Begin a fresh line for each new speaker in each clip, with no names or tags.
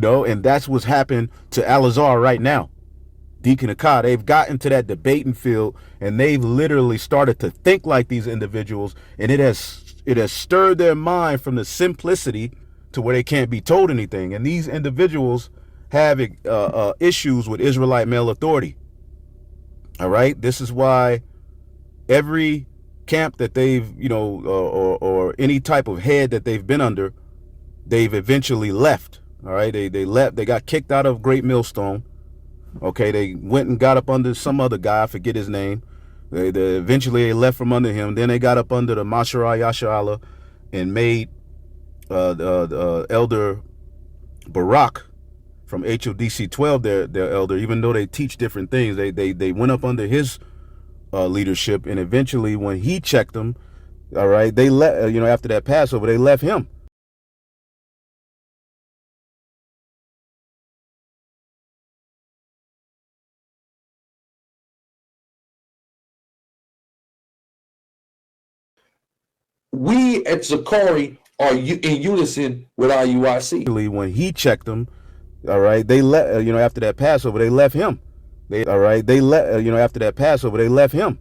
and that's what's happened to Al-Azhar right now. Deacon Akkad, they've gotten to that debating field, and they've literally started to think like these individuals, and it has stirred their mind from the simplicity to where they can't be told anything. And these individuals have issues with Israelite male authority. All right, this is why every camp that they've, or any type of head that they've been under, they've eventually left. All right, they left. They got kicked out of Great Millstone. Okay, they went and got up under some other guy, I forget his name. They eventually left from under him. Then they got up under the Masharai Yasharallah and made the Elder Barak from HODC 12 their elder, even though they teach different things. They went up under his leadership, and eventually when he checked them, all right, they let after that Passover, they left him.
We at Zakari are in unison with IUIC.
When he checked them, all right, they let after that Passover, they left him. After that Passover, they left him.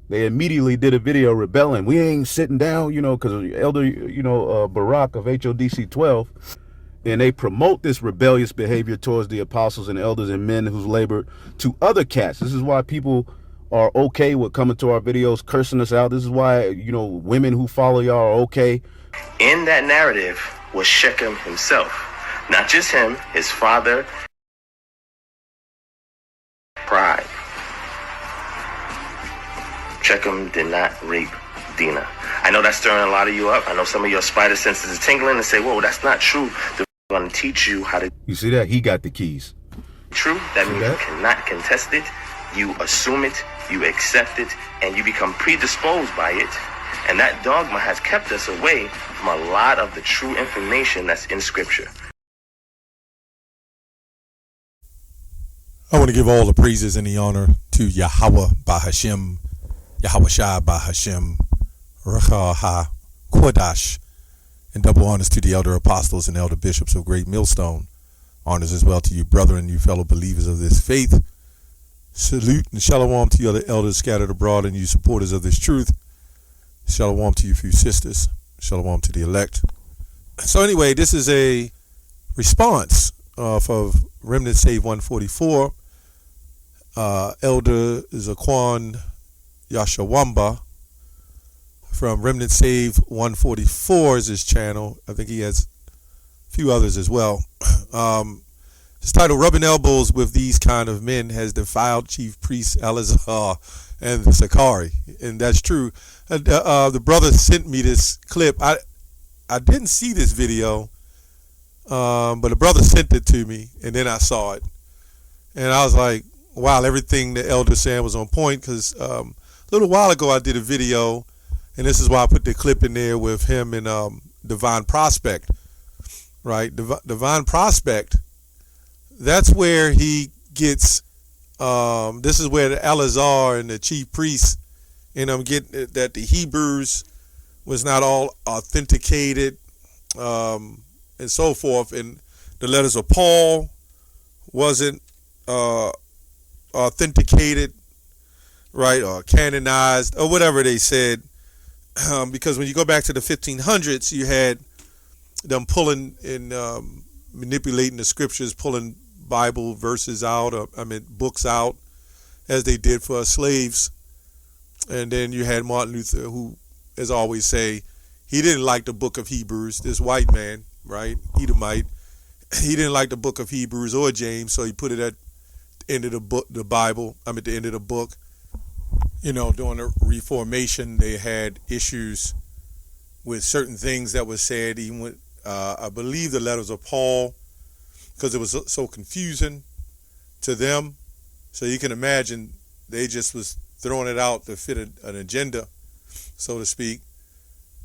They immediately did a video rebelling. We ain't sitting down, because Elder Barak of HODC 12, and they promote this rebellious behavior towards the apostles and elders and men who's labored to other cats. This is why people are okay with coming to our videos, cursing us out. This is why, women who follow y'all are okay.
In that narrative was Shechem himself. Not just him, his father. Pride. Shechem did not rape Dinah. I know that's stirring a lot of you up. I know some of your spider senses are tingling and say, whoa, that's not true. They're going to teach you how to...
You see that? He got the keys.
True. That means you cannot contest it. You assume it, you accept it, and you become predisposed by it. And that dogma has kept us away from a lot of the true information that's in Scripture.
I want to give all the praises and the honor to Yahweh Bahashem, Yahweh Shai Bahashem, Racha Ha Kodash, and double honors to the elder apostles and elder bishops of Great Millstone. Honors as well to you, brethren, you fellow believers of this faith. Salute and shalom to you other elders scattered abroad and you supporters of this truth. Shalom to you few sisters. Shalom to the elect. So anyway, this is a response of Remnant Save 144. Elder Zaquan Yashawamba from Remnant Save 144 is his channel. I think he has a few others as well. It's titled Rubbing Elbows with These Kind of Men Has Defiled Chief Priest Al-Azhar and the Sakari. And that's true. The brother sent me this clip. I didn't see this video, but the brother sent it to me, and then I saw it. And I was like, wow, everything the elder said was on point, because a little while ago I did a video, and this is why I put the clip in there with him and Divine Prospect. Right? Divine Prospect, that's where he gets, this is where the Al-Azhar and the chief priests and I'm getting that the Hebrews was not all authenticated and so forth, and the letters of Paul wasn't authenticated, right, or canonized, or whatever they said, because when you go back to the 1500s, you had them pulling and manipulating the scriptures, pulling Bible verses out, books out, as they did for us slaves. And then you had Martin Luther, who, as I always say, he didn't like the book of Hebrews, this white man, right, Edomite. He didn't like the book of Hebrews or James, so he put it at the end of the book, the Bible, at the end of the book. You know, during the Reformation, they had issues with certain things that was said, even with, I believe, the letters of Paul, because it was so confusing to them. So you can imagine they just was throwing it out to fit an agenda, so to speak.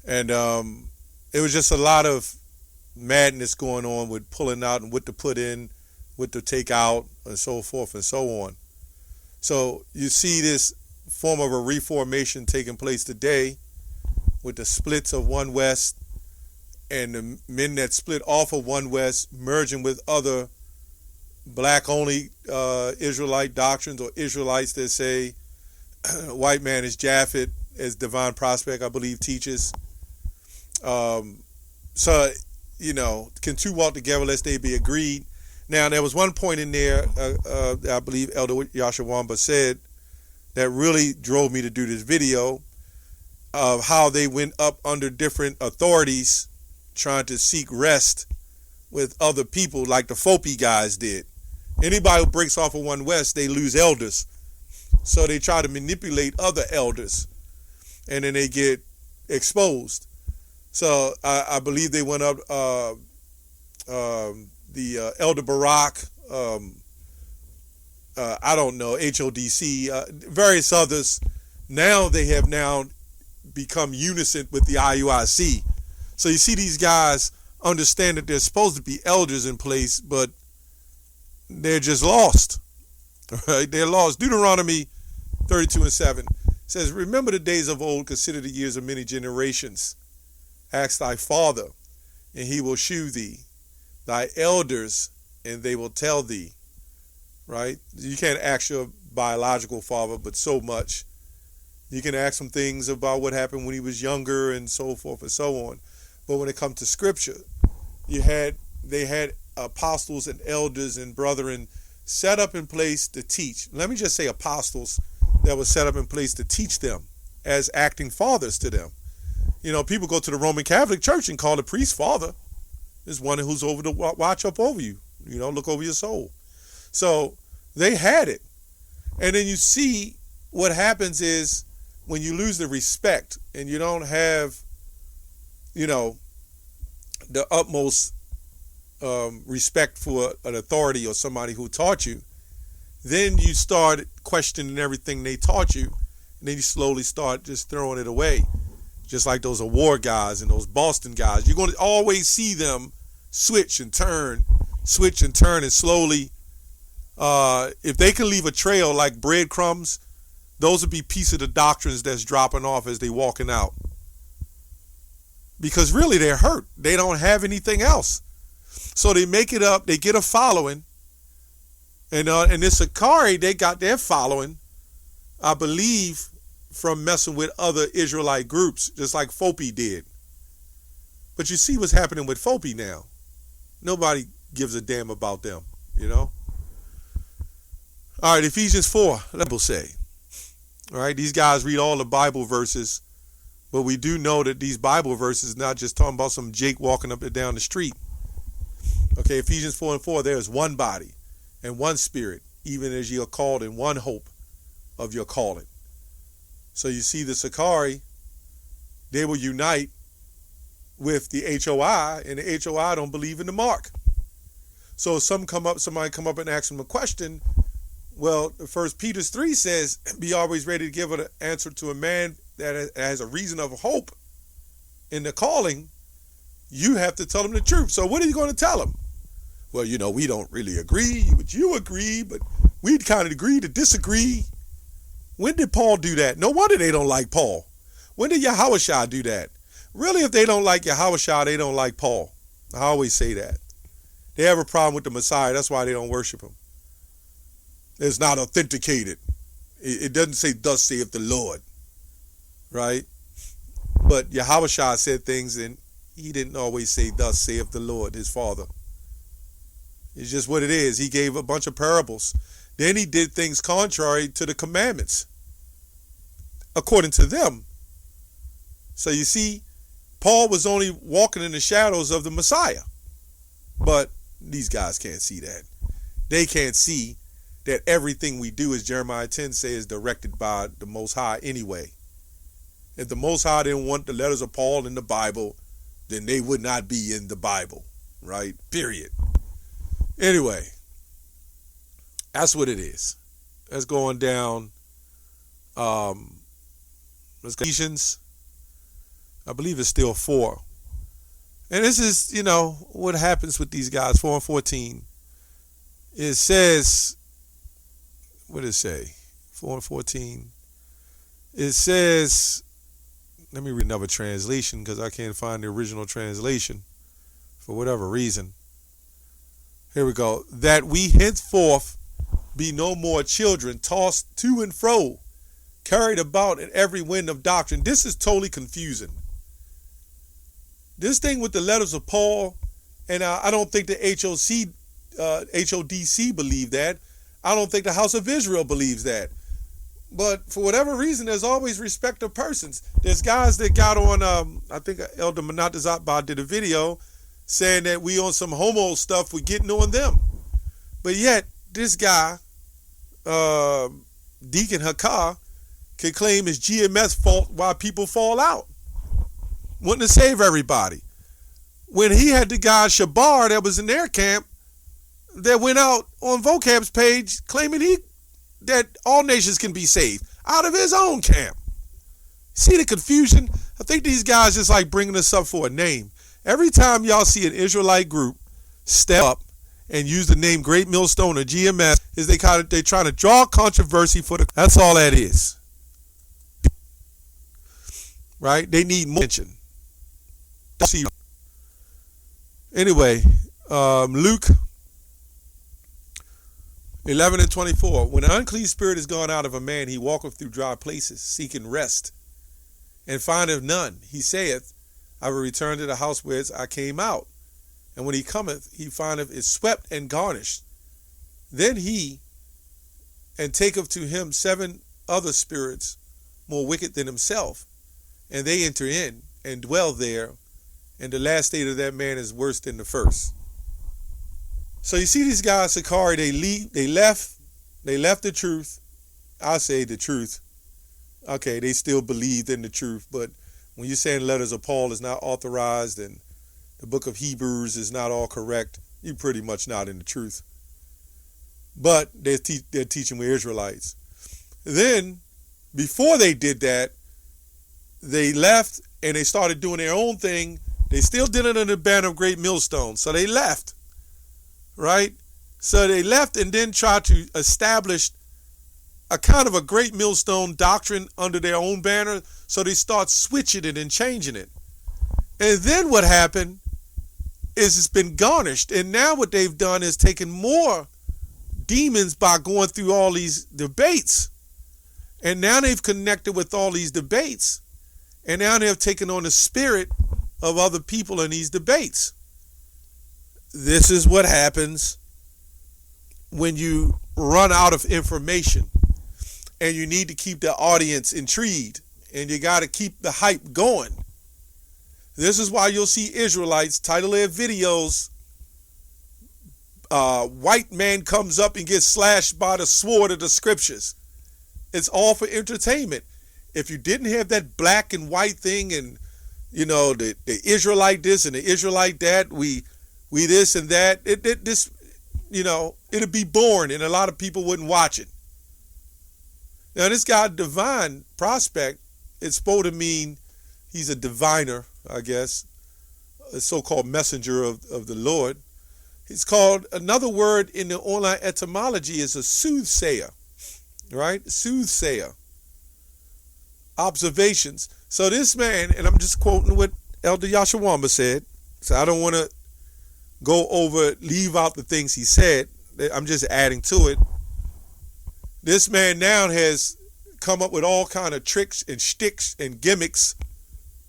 And it was just a lot of madness going on with pulling out and what to put in, what to take out, and so forth and so on. So you see this form of a reformation taking place today with the splits of One West and the men that split off of One West merging with other black-only Israelite doctrines, or Israelites that say white man is Japhet, as Divine Prospect, I believe, teaches. So, can two walk together lest they be agreed? Now, there was one point in there, I believe Elder Yashawamba said, that really drove me to do this video, of how they went up under different authorities trying to seek rest with other people, like the FOPI guys did. Anybody who breaks off of One West, they lose elders. So they try to manipulate other elders, and then they get exposed. So I believe they went up, the Elder Barak, I don't know, HODC, various others. Now they have become unison with the IUIC. So you see these guys understand that there's supposed to be elders in place, but they're just lost. Right? They're lost. Deuteronomy 32:7 says, remember the days of old, consider the years of many generations. Ask thy father, and he will shew thee, thy elders, and they will tell thee. Right? You can't ask your biological father, but so much. You can ask him things about what happened when he was younger and so forth and so on. But when it comes to scripture, they had apostles and elders and brethren set up in place to teach. Let me just say apostles that was set up in place to teach them as acting fathers to them. People go to the Roman Catholic Church and call the priest father. There's one who's over to watch up over you, look over your soul. So they had it. And then you see what happens is when you lose the respect and you don't have, the utmost respect for an authority or somebody who taught you, then you start questioning everything they taught you, and then you slowly start just throwing it away. Just like those award guys and those Boston guys. You're going to always see them switch and turn, and slowly, if they can leave a trail like breadcrumbs, those would be pieces of the doctrines that's dropping off as they walking out. Because really they're hurt. They don't have anything else. So they make it up, they get a following. And this Sakari, they got their following, I believe, from messing with other Israelite groups, just like FOPI did. But you see what's happening with FOPI now. Nobody gives a damn about them, All right, Ephesians 4, let me say. All right, these guys read all the Bible verses, but we do know that these Bible verses not just talking about some Jake walking up and down the street. Okay, Ephesians 4:4, there is one body and one spirit, even as ye are called in one hope of your calling. So you see the Sakari, they will unite with the HOI, and the HOI don't believe in the mark. So somebody come up and ask them a question. Well, 1 Peter 3 says, be always ready to give an answer to a man that has a reason of hope in the calling. You have to tell them the truth. So what are you going to tell them? Well, we don't really agree, but you agree, but we kind of agree to disagree. When did Paul do that? No wonder they don't like Paul. When did Yahushua do that? Really, if they don't like Yahushua, they don't like Paul. I always say that. They have a problem with the Messiah. That's why they don't worship him. It's not authenticated. It doesn't say, thus saith the Lord. Right? But Yahushua said things, and he didn't always say, thus saith the Lord, his Father. It's just what it is. He gave a bunch of parables. Then he did things contrary to the commandments, according to them. So you see, Paul was only walking in the shadows of the Messiah. But these guys can't see that. They can't see that everything we do, as Jeremiah 10 says, is directed by the Most High anyway. If the Most High didn't want the letters of Paul in the Bible, then they would not be in the Bible, right? Period. Anyway, that's what it is. Let's go on down. Let's go. Ephesians, I believe it's still 4. And this is, what happens with these guys, 4 and 14. It says, what does it say? 4 and 14. It says, Let me read another translation because I can't find the original translation for whatever reason. Here we go. That we henceforth be no more children, tossed to and fro, carried about in every wind of doctrine. This is totally confusing. This thing with the letters of Paul, and I don't think the HODC believe that. I don't think the House of Israel believes that. But for whatever reason, there's always respect of persons. There's guys that got on, I think Elder Manatazatba did a video saying that we on some homo stuff, we're getting on them. But yet, this guy, Deacon Hakar, can claim it's GMS fault why people fall out. Wanting to save everybody. When he had the guy Shabar that was in their camp that went out on Vocab's page claiming that all nations can be saved out of his own camp. See the confusion? I think these guys just like bringing us up for a name. Every time y'all see an Israelite group step up and use the name Great Millstone or GMS, is they trying to draw controversy for that's all that is. Right? They need more attention. Anyway, Luke 11:24. When an unclean spirit is gone out of a man, he walketh through dry places, seeking rest, and findeth none. He saith, I will return to the house whence I came out. And when he cometh, he findeth it swept and garnished. Then he and taketh to him 7 other spirits more wicked than himself, and they enter in and dwell there, and the last state of that man is worse than the first. So you see these guys, Sakari, they left the truth. I say the truth. Okay, they still believed in the truth, but when you're saying letters of Paul is not authorized and the book of Hebrews is not all correct, you're pretty much not in the truth. But they're teaching we're Israelites. Then, before they did that, they left and they started doing their own thing. They still did it under the banner of Great Millstone. So they left, right? So they left and then tried to establish a kind of a Great Millstone doctrine under their own banner. So they start switching it and changing it. And then what happened is it's been garnished. And now what they've done is taken more demons by going through all these debates. And now they've connected with all these debates. And now they've taken on the spirit of other people in these debates. This is what happens when you run out of information and you need to keep the audience intrigued and you got to keep the hype going. This is why you'll see Israelites title their videos, white man comes up and gets slashed by the sword of the scriptures. It's all for entertainment. If you didn't have that black and white thing and, you know, the Israelite this and the Israelite that, we this and that, this, you know, it'd be boring and a lot of people wouldn't watch it. Now, this guy, Divine Prospect, it's supposed to mean he's a diviner, I guess, a so-called messenger of the Lord. He's called, another word in the online etymology is a soothsayer, right? Soothsayer. Observations. So this man, and I'm just quoting what Elder Yashawamba said, so I don't want to leave out the things he said. I'm just adding to it. This man now has come up with all kind of tricks and shticks and gimmicks,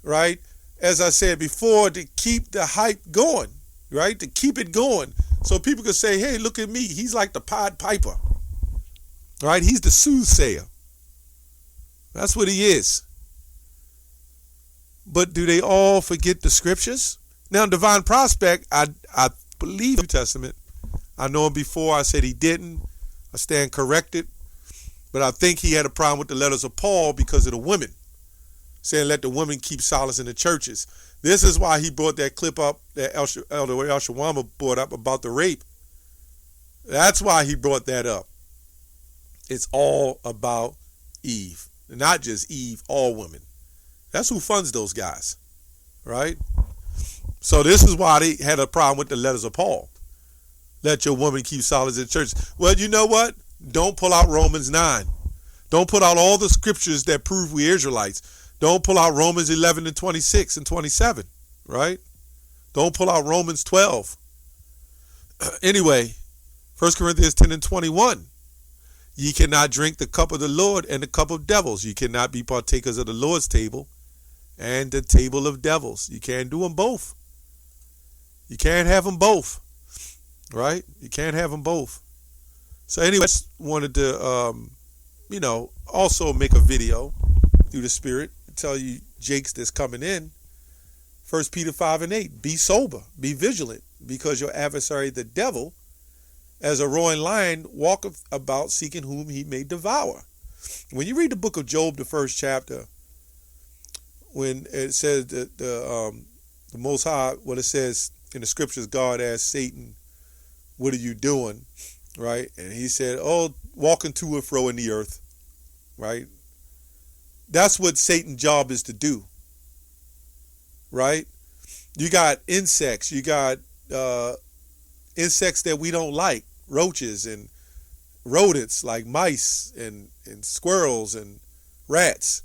right? As I said before, to keep the hype going, right? To keep it going. So people can say, hey, look at me. He's like the Pied Piper, right? He's the soothsayer. That's what he is. But do they all forget the scriptures? Now, Divine Prospect, I believe the New Testament. I know him before. I said he didn't. I stand corrected. But I think he had a problem with the letters of Paul because of the women. Saying let the women keep silence in the churches. This is why he brought that clip up that Elder Yashawamba brought up about the rape. That's why he brought that up. It's all about Eve. Not just Eve, all women. That's who funds those guys, right? So this is why they had a problem with the letters of Paul. Let your woman keep silence in church. Well, you know what? Don't pull out Romans 9. Don't put out all the scriptures that prove we Israelites. Don't pull out Romans 11 and 26 and 27, right? Don't pull out Romans 12. Anyway, 1 Corinthians 10 and 21. Ye cannot drink the cup of the Lord and the cup of devils. You cannot be partakers of the Lord's table and the table of devils. You can't do them both. You can't have them both, right? You can't have them both. So anyway, I just wanted to, also make a video through the Spirit to tell you Jakes that's coming in. 1 Peter 5 and 8, be sober, be vigilant, because your adversary, the devil, as a roaring lion, walketh about seeking whom he may devour. When you read the book of Job, the first chapter, when it says that the Most High, what it says in the scriptures, God asked Satan, what are you doing? Right? And he said, oh, walking to and fro in the earth. Right? That's what Satan's job is to do. Right? You got insects. You got insects that we don't like. Roaches and rodents like mice and squirrels and rats.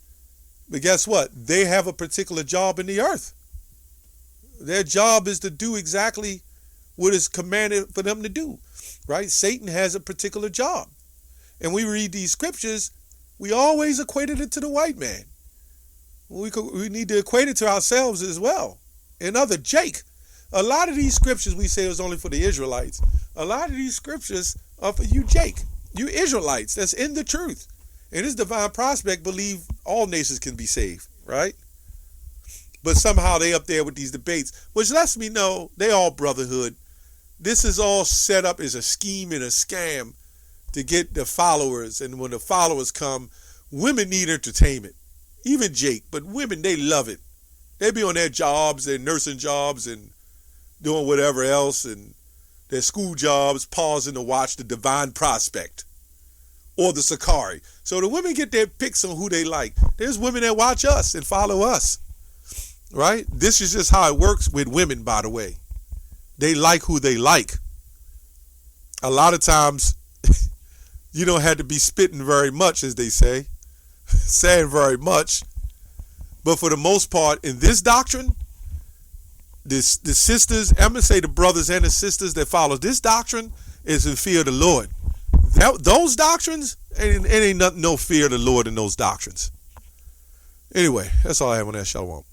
But guess what? They have a particular job in the earth. Their job is to do exactly what is commanded for them to do. Right? Satan has a particular job. And we read these scriptures, we always equated it to the white man. We need to equate it to ourselves as well. Another Jake. A lot of these scriptures we say was only for the Israelites. A lot of these scriptures are for you, Jake. You Israelites that's in the truth. And this divine prospect believe all nations can be saved, right? But somehow they up there with these debates, which lets me know they all brotherhood. This is all set up as a scheme and a scam to get the followers. And when the followers come, women need entertainment. Even Jake, but women, they love it. They be on their jobs, their nursing jobs, and doing whatever else, and their school jobs, pausing to watch the Divine Prospect or the Sakari. So the women get their picks on who they like. There's women that watch us and follow us, right? This is just how it works with women, by the way. They like who they like. A lot of times, you don't have to be spitting very much, as they say, saying very much. But for the most part, in this doctrine, the sisters, I'm going to say the brothers and the sisters that follow this doctrine is in fear of the Lord. Those doctrines, it ain't no fear of the Lord in those doctrines. Anyway, that's all I have on that. Shalom.